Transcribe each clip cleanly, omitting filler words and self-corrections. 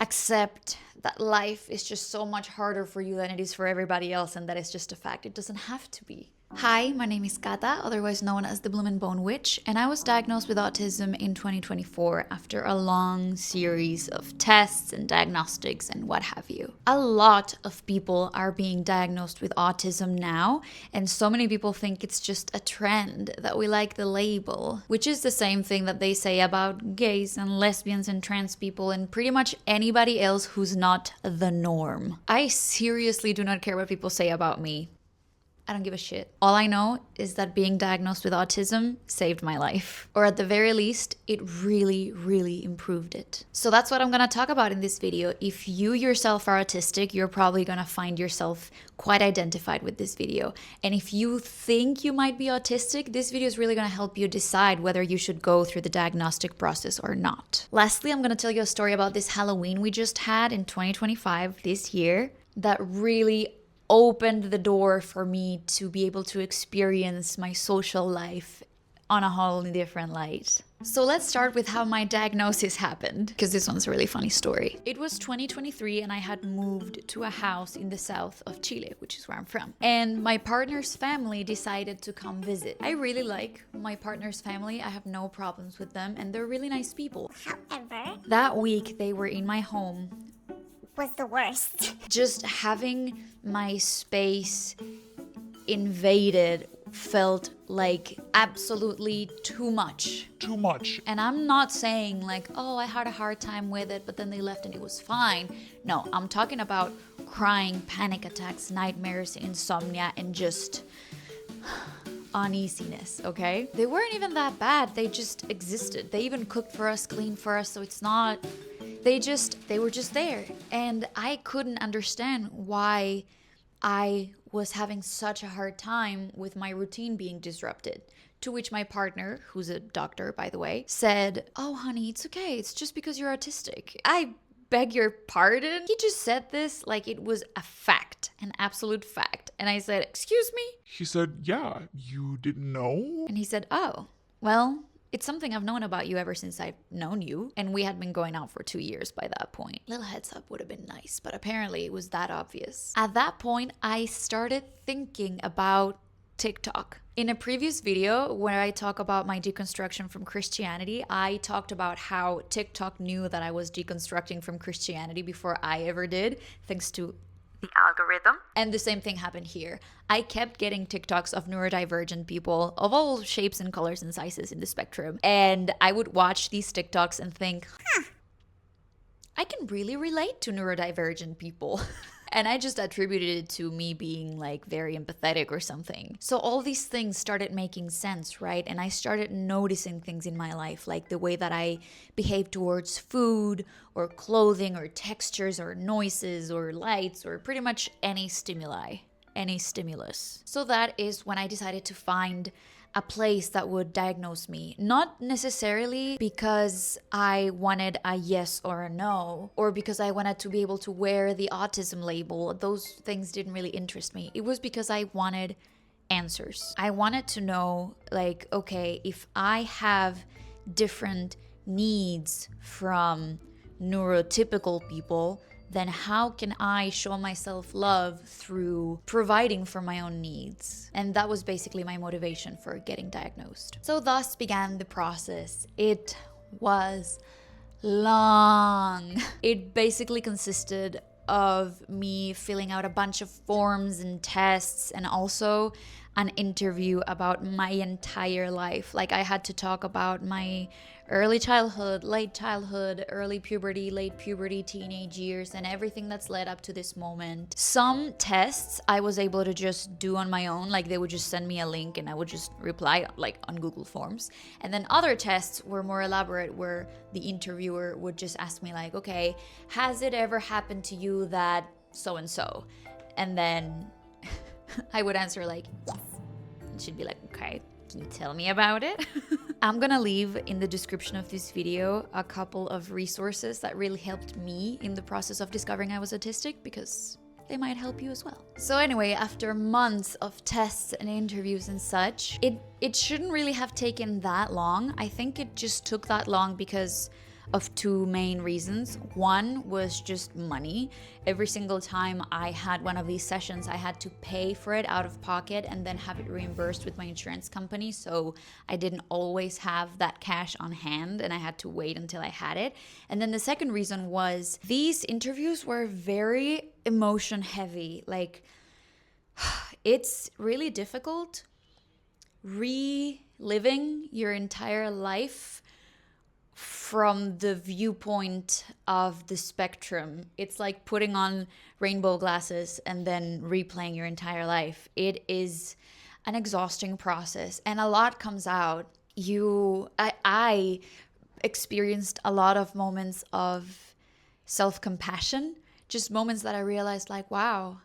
accept that life is just so much harder for you than it is for everybody else, and that is just a fact. It doesn't have to be. Hi, my name is Kata, otherwise known as the Bloom and Bone Witch, and I was diagnosed with autism in 2024 after a long series of tests and diagnostics and what have you. A lot of people are being diagnosed with autism now, and so many people think it's just a trend, that we like the label, which is the same thing that they say about gays and lesbians and trans people and pretty much anybody else who's not the norm. I seriously do not care what people say about me. I don't give a shit. All I know is that being diagnosed with autism saved my life. Or at the very least, it really, really improved it. So that's what I'm gonna talk about in this video. If you yourself are autistic, you're probably gonna find yourself quite identified with this video. And if you think you might be autistic, this video is really gonna help you decide whether you should go through the diagnostic process or not. Lastly, I'm gonna tell you a story about this Halloween we just had in 2025, this year, that really opened the door for me to be able to experience my social life on a whole different light. So let's start with how my diagnosis happened, because this one's a really funny story. It was 2023 and I had moved to a house in the south of Chile, which is where I'm from. And my partner's family decided to come visit. I really like my partner's family. I have no problems with them and they're really nice people. However, that week they were in my home. was the worst. Just having my space invaded felt like absolutely too much. Too much. And I'm not saying like, oh, I had a hard time with it, but then they left and it was fine. No, I'm talking about crying, panic attacks, nightmares, insomnia, and just uneasiness, okay? They weren't even that bad. They just existed. They even cooked for us, cleaned for us, so it's not... They were just there. And I couldn't understand why I was having such a hard time with my routine being disrupted. To which my partner, who's a doctor, by the way, said, "Oh, honey, it's okay. It's just because you're autistic." I beg your pardon? He just said this like it was a fact, an absolute fact. And I said, "Excuse me?" He said, yeah, you didn't know? And he said, "Oh, well, it's something I've known about you ever since I've known you." And we had been going out for 2 years by that point. Little heads up would have been nice, but apparently it was that obvious. At that point, I started thinking about TikTok. In a previous video where I talk about my deconstruction from Christianity, I talked about how TikTok knew that I was deconstructing from Christianity before I ever did, thanks to the algorithm. And the same thing happened here. I kept getting TikToks of neurodivergent people of all shapes and colors and sizes in the spectrum. And I would watch these TikToks and think, I can really relate to neurodivergent people. And I just attributed it to me being like very empathetic or something. So all these things started making sense, right? And I started noticing things in my life, like the way that I behave towards food or clothing or textures or noises or lights or pretty much any stimuli, any stimulus. So that is when I decided to find a place that would diagnose me. Not necessarily because I wanted a yes or a no, or because I wanted to be able to wear the autism label. Those things didn't really interest me. It was because I wanted answers. I wanted to know, like, okay, if I have different needs from neurotypical people, then how can I show myself love through providing for my own needs? And that was basically my motivation for getting diagnosed. So thus began the process. It was long. It basically consisted of me filling out a bunch of forms and tests and also an interview about my entire life. Like I had to talk about my early childhood, early puberty, late puberty, teenage years, and everything that's led up to this moment. Some tests I was able to just do on my own, like they would just send me a link and I would just reply like on Google Forms. And then other tests were more elaborate where the interviewer would just ask me like, okay, has it ever happened to you that so-and-so? And then I would answer like, yes. And she'd be like, okay, can you tell me about it? I'm gonna leave in the description of this video a couple of resources that really helped me in the process of discovering I was autistic, because they might help you as well. So anyway, after months of tests and interviews and such, it shouldn't really have taken that long. I think it just took that long because of two main reasons. One was just money. Every single time I had one of these sessions, I had to pay for it out of pocket and then have it reimbursed with my insurance company. So I didn't always have that cash on hand and I had to wait until I had it. And then the second reason was these interviews were very emotion heavy. Like, it's really difficult reliving your entire life from the viewpoint of the spectrum. It's like putting on rainbow glasses and then replaying your entire life. It is an exhausting process and a lot comes out. I experienced a lot of moments of self-compassion, just moments that I realized like, wow,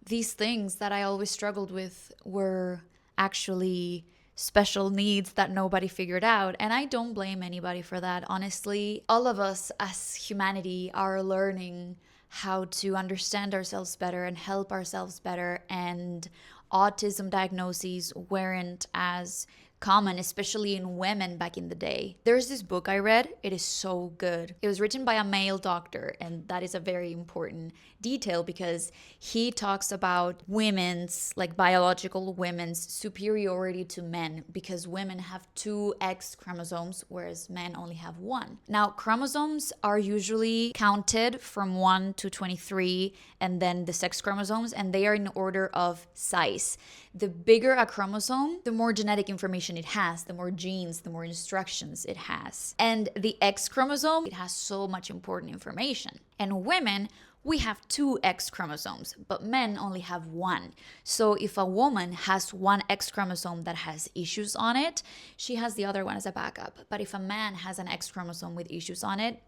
these things that I always struggled with were actually special needs that nobody figured out. And I don't blame anybody for that. Honestly, all of us as humanity are learning how to understand ourselves better and help ourselves better. And autism diagnoses weren't as common, especially in women back in the day. There's this book I read. It is so good. It was written by a male doctor, and that is a very important detail because he talks about women's, like biological women's superiority to men because women have 2 X chromosomes, whereas men only have 1. Now, chromosomes are usually counted from 1 to 23, and then the sex chromosomes, and they are in order of size. The bigger a chromosome, the more genetic information it has, the more genes, the more instructions it has. And the X chromosome, it has so much important information. And women, we have 2 X chromosomes, but men only have 1. So if a woman has 1 X chromosome that has issues on it, she has the other one as a backup. But if a man has an X chromosome with issues on it,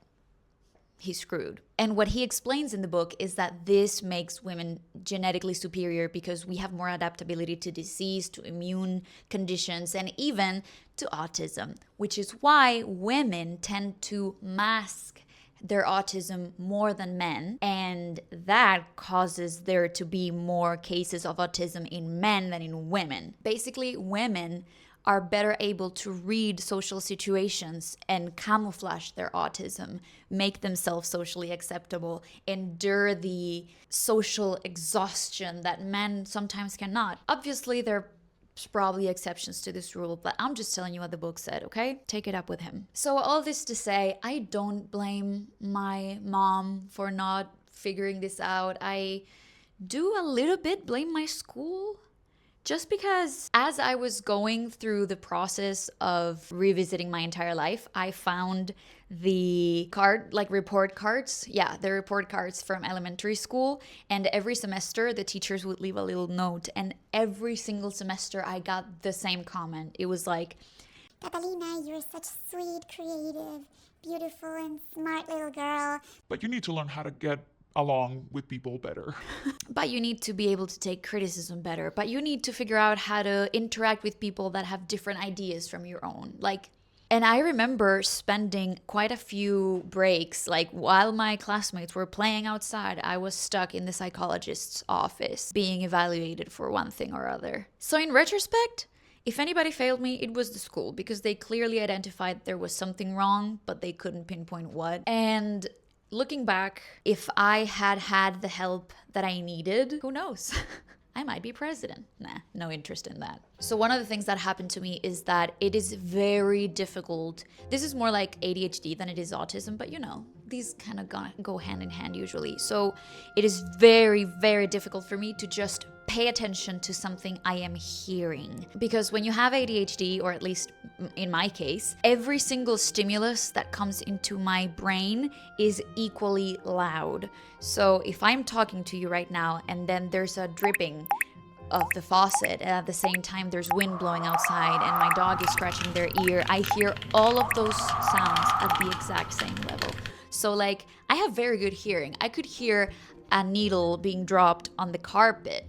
he's screwed. And what he explains in the book is that this makes women genetically superior because we have more adaptability to disease, to immune conditions, and even to autism, which is why women tend to mask their autism more than men, and that causes there to be more cases of autism in men than in women. Basically, women are better able to read social situations and camouflage their autism, make themselves socially acceptable, endure the social exhaustion that men sometimes cannot. Obviously, there's probably exceptions to this rule, but I'm just telling you what the book said, okay? Take it up with him. So all this to say, I don't blame my mom for not figuring this out. I do a little bit blame my school. Just because as I was going through the process of revisiting my entire life, I found the report cards. Yeah, the report cards from elementary school. And every semester, the teachers would leave a little note. And every single semester, I got the same comment. It was like, Catalina, you're such a sweet, creative, beautiful, and smart little girl. But you need to learn how to get along with people better. but you need to be able to take criticism better. But you need to figure out how to interact with people that have different ideas from your own. And I remember spending quite a few breaks, like while my classmates were playing outside, I was stuck in the psychologist's office being evaluated for one thing or other. So in retrospect, if anybody failed me, it was the school because they clearly identified there was something wrong, but they couldn't pinpoint what. And looking back, if I had had the help that I needed, who knows? I might be president. Nah, no interest in that. So one of the things that happened to me is that it is very difficult. This is more like ADHD than it is autism, but these kind of go hand in hand usually. So it is very, very difficult for me to just pay attention to something I am hearing. Because when you have ADHD, or at least in my case, every single stimulus that comes into my brain is equally loud. So if I'm talking to you right now and then there's a dripping of the faucet and at the same time there's wind blowing outside and my dog is scratching their ear, I hear all of those sounds at the exact same level. So I have very good hearing. I could hear a needle being dropped on the carpet.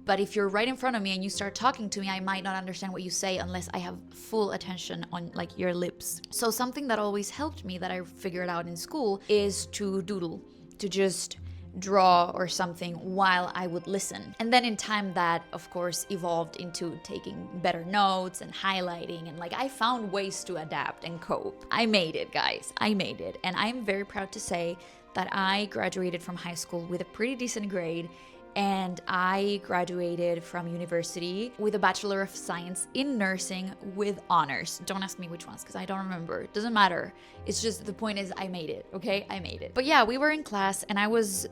But if you're right in front of me and you start talking to me, I might not understand what you say unless I have full attention on your lips. So something that always helped me that I figured out in school is to doodle, to just draw or something while I would listen. And then in time that of course evolved into taking better notes and highlighting, and like I found ways to adapt and cope. I made it, guys. I made it. And I'm very proud to say that I graduated from high school with a pretty decent grade, and I graduated from university with a Bachelor of Science in nursing with honors. Don't ask me which ones because I don't remember. It doesn't matter. It's just the point is I made it, okay? I made it. But yeah, we were in class and I was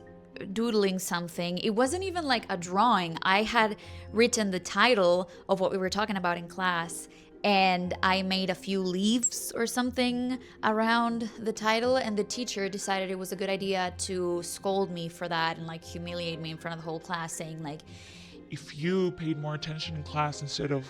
doodling something. It wasn't even like a drawing. I had written the title of what we were talking about in class, and I made a few leaves or something around the title, and the teacher decided it was a good idea to scold me for that and like humiliate me in front of the whole class, saying like, If you paid more attention in class instead of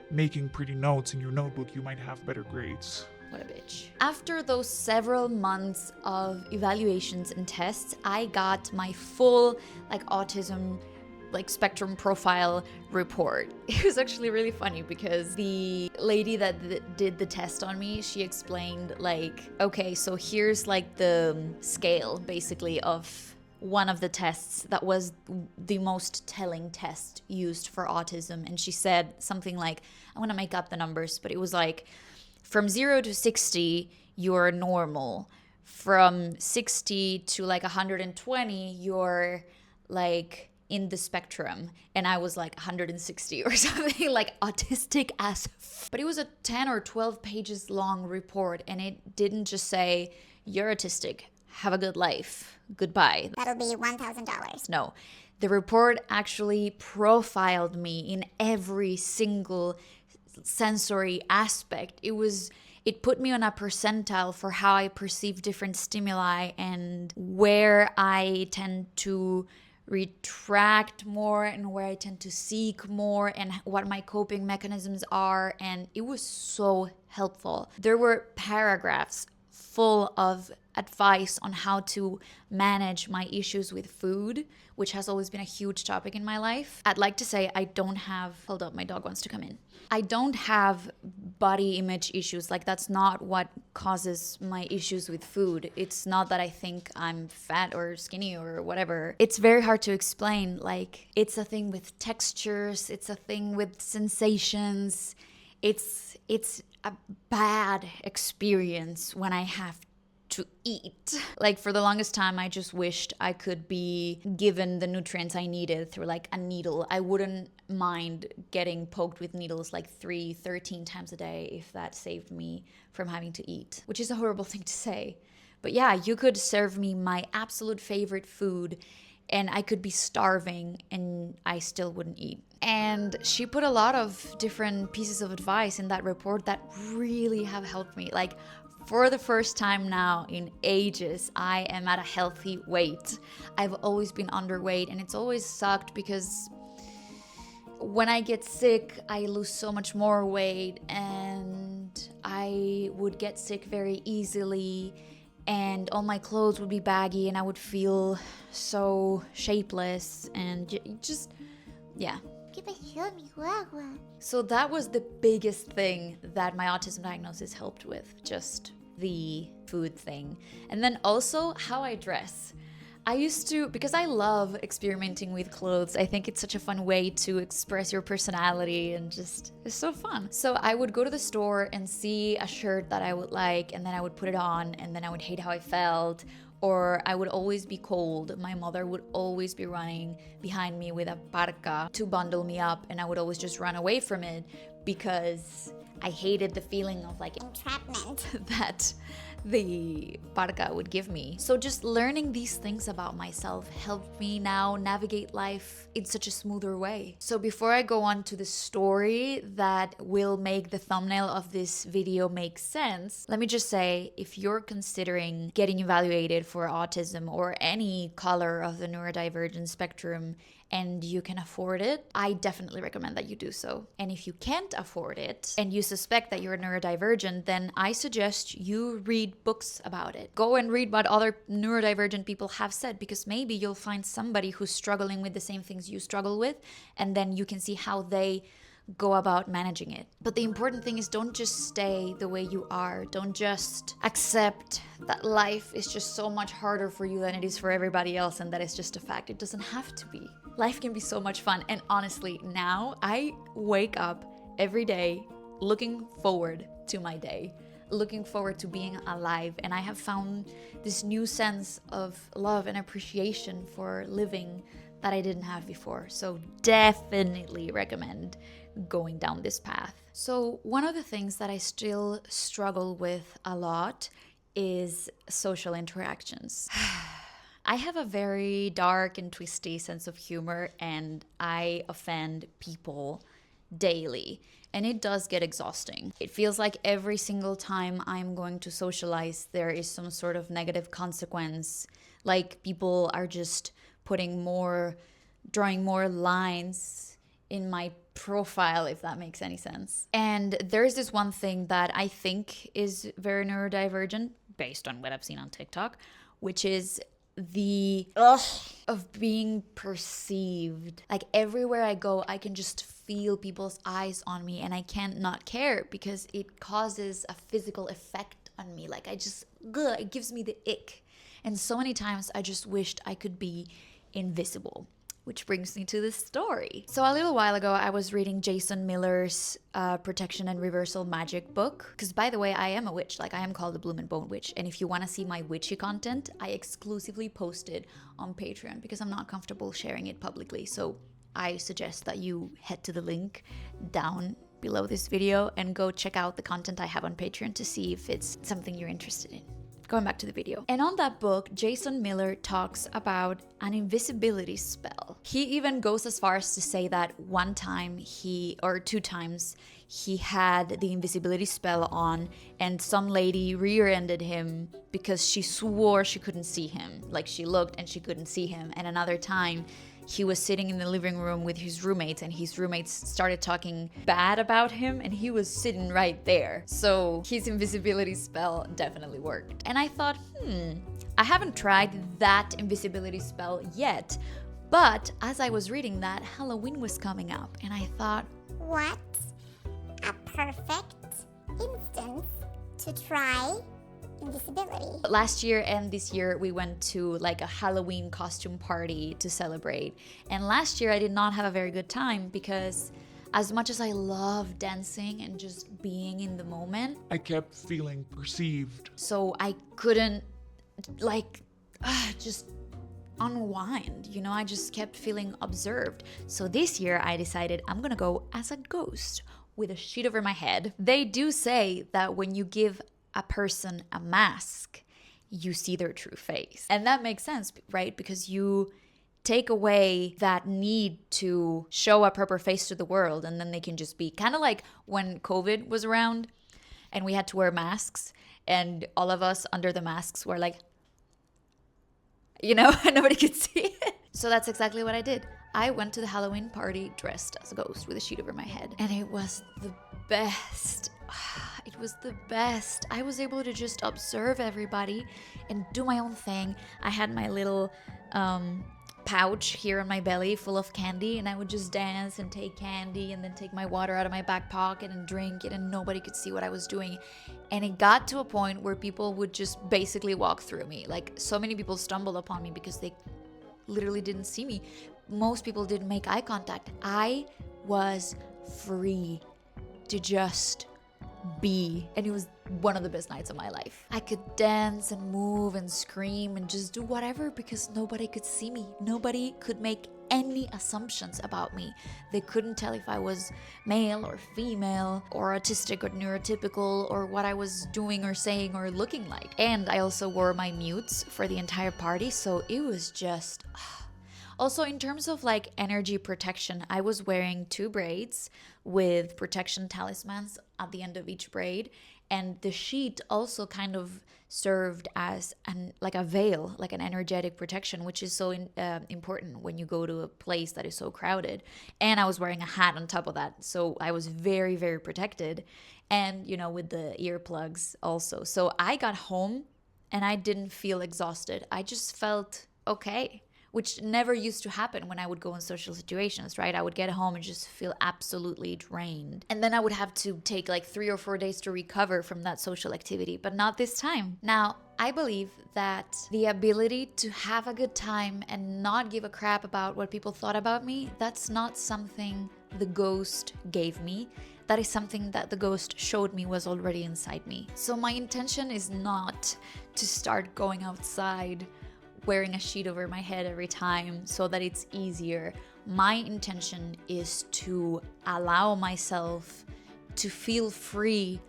making pretty notes in your notebook, you might have better grades. what a bitch. After those several months of evaluations and tests, I got my full like autism like spectrum profile report. It was actually really funny because the lady that did the test on me, she explained like, okay, so here's like the scale basically of one of the tests that was the most telling test used for autism. And she said something like, I'm gonna make up the numbers, but it was like from 0 to 60, you're normal. From 60 to like 120, you're like in the spectrum. And I was like 160 or something, like autistic as But it was a 10 or 12 pages long report, and it didn't just say, you're autistic, have a good life, goodbye. That'll be $1,000. No, the report actually profiled me in every single sensory aspect. It put me on a percentile for how I perceive different stimuli and where I tend to retract more and where I tend to seek more and what my coping mechanisms are. And it was so helpful. There were paragraphs full of advice on how to manage my issues with food, which has always been a huge topic in my life. I'd like to say I don't have, hold up, my dog wants to come in. I don't have body image issues. Like, that's not what causes my issues with food. It's not that I think I'm fat or skinny or whatever. It's very hard to explain. Like, it's a thing with textures, it's a thing with sensations. It's a bad experience when I have to eat. Like, for the longest time, I just wished I could be given the nutrients I needed through like a needle. I wouldn't mind getting poked with needles like 13 times a day if that saved me from having to eat, which is a horrible thing to say. But yeah, you could serve me my absolute favorite food and I could be starving and I still wouldn't eat. And she put a lot of different pieces of advice in that report that really have helped me. Like, for the first time now in ages, I am at a healthy weight. I've always been underweight, and it's always sucked because when I get sick, I lose so much more weight, and I would get sick very easily, and all my clothes would be baggy, and I would feel so shapeless, and just, yeah. So that was the biggest thing that my autism diagnosis helped with, just the food thing. And then also how I dress. I used to, because I love experimenting with clothes, I think it's such a fun way to express your personality and just, it's so fun. So I would go to the store and see a shirt that I would like, and then I would put it on, and then I would hate how I felt. Or I would always be cold. My mother would always be running behind me with a parka to bundle me up, and I would always just run away from it because I hated the feeling of like Entrapment. that the parka would give me. So just learning these things about myself helped me now navigate life in such a smoother way. So before I go on to the story that will make the thumbnail of this video make sense, let me just say, if you're considering getting evaluated for autism or any color of the neurodivergent spectrum and you can afford it, I definitely recommend that you do so. And if you can't afford it and you suspect that you're neurodivergent, then I suggest you read books about it. Go and read what other neurodivergent people have said, because maybe you'll find somebody who's struggling with the same things you struggle with, and then you can see how they go about managing it. But the important thing is, don't just stay the way you are. Don't just accept that life is just so much harder for you than it is for everybody else, and that it's just a fact. It doesn't have to be. Life can be so much fun. And honestly, now I wake up every day looking forward to my day, looking forward to being alive. And I have found this new sense of love and appreciation for living that I didn't have before. So definitely recommend going down this path. So one of the things that I still struggle with a lot is social interactions. I have a very dark and twisty sense of humor, and I offend people daily. And it does get exhausting. It feels like every single time I'm going to socialize, there is some sort of negative consequence. Like people are just drawing more lines in my profile, if that makes any sense. And there's this one thing that I think is very neurodivergent, based on what I've seen on TikTok, which is the of being perceived. Like everywhere I go, I can just feel people's eyes on me, and I can't not care because it causes a physical effect on me. Like it gives me the ick. And so many times I just wished I could be invisible. Which brings me to this story. So a little while ago, I was reading Jason Miller's Protection and Reversal Magic book. Because by the way, I am a witch. Like I am called the Bloom and Bone Witch. And if you want to see my witchy content, I exclusively post it on Patreon because I'm not comfortable sharing it publicly. So I suggest that you head to the link down below this video and go check out the content I have on Patreon to see if it's something you're interested in. Going back to the video. And on that book, Jason Miller talks about an invisibility spell. He even goes as far as to say that two times, he had the invisibility spell on, and some lady rear-ended him because she swore she couldn't see him. Like she looked and she couldn't see him. And another time, he was sitting in the living room with his roommates, and his roommates started talking bad about him, and he was sitting right there. So his invisibility spell definitely worked. And I thought, I haven't tried that invisibility spell yet. But as I was reading that, Halloween was coming up, and I thought, What a perfect instance to try invisibility. last year and this year we went to like a Halloween costume party to celebrate. And last year I did not have a very good time because as much as I love dancing and just being in the moment, I kept feeling perceived. so I couldn't just unwind, I just kept feeling observed. So this year I decided I'm gonna go as a ghost with a sheet over my head. They do say that when you give a person a mask, you see their true face. And that makes sense, right? Because you take away that need to show a proper face to the world, and then they can just be kind of like when COVID was around and we had to wear masks, and all of us under the masks were like, nobody could see it. So that's exactly what I did. I went to the Halloween party dressed as a ghost with a sheet over my head, and it was the best. It was the best. I was able to just observe everybody and do my own thing. I had my little pouch here on my belly full of candy, and I would just dance and take candy and then take my water out of my back pocket and drink it, and nobody could see what I was doing. And it got to a point where people would just basically walk through me. Like so many people stumbled upon me because they literally didn't see me. Most people didn't make eye contact. I was free to just be, and it was one of the best nights of my life. I could dance and move and scream and just do whatever because nobody could see me. Nobody could make any assumptions about me. They couldn't tell if I was male or female or autistic or neurotypical or what I was doing or saying or looking like. And I also wore my mutes for the entire party, so it was just... Also, in terms of like energy protection, I was wearing 2 braids with protection talismans at the end of each braid. And the sheet also kind of served as a veil, like an energetic protection, which is so important when you go to a place that is so crowded. And I was wearing a hat on top of that. So I was very, very protected. And, with the earplugs also. So I got home and I didn't feel exhausted. I just felt okay. which never used to happen when I would go in social situations, right? I would get home and just feel absolutely drained. And then I would have to take like 3 or 4 days to recover from that social activity, but not this time. Now, I believe that the ability to have a good time and not give a crap about what people thought about me, that's not something the ghost gave me. That is something that the ghost showed me was already inside me. So my intention is not to start going outside wearing a sheet over my head every time so that it's easier. My intention is to allow myself to feel free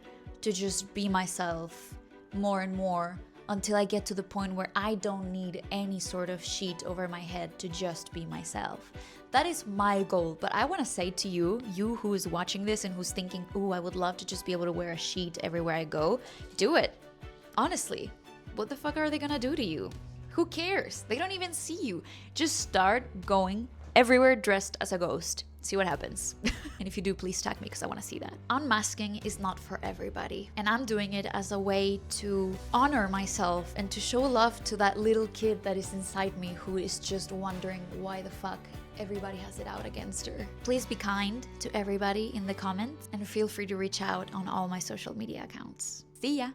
to just be myself more and more until I get to the point where I don't need any sort of sheet over my head to just be myself. That is my goal, but I want to say to you who is watching this and who's thinking, ooh, I would love to just be able to wear a sheet everywhere I go, do it. Honestly, what the fuck are they gonna do to you? Who cares? They don't even see you. Just start going everywhere dressed as a ghost. See what happens. And if you do, please tag me because I want to see that. Unmasking is not for everybody. And I'm doing it as a way to honor myself and to show love to that little kid that is inside me who is just wondering why the fuck everybody has it out against her. Please be kind to everybody in the comments and feel free to reach out on all my social media accounts. See ya!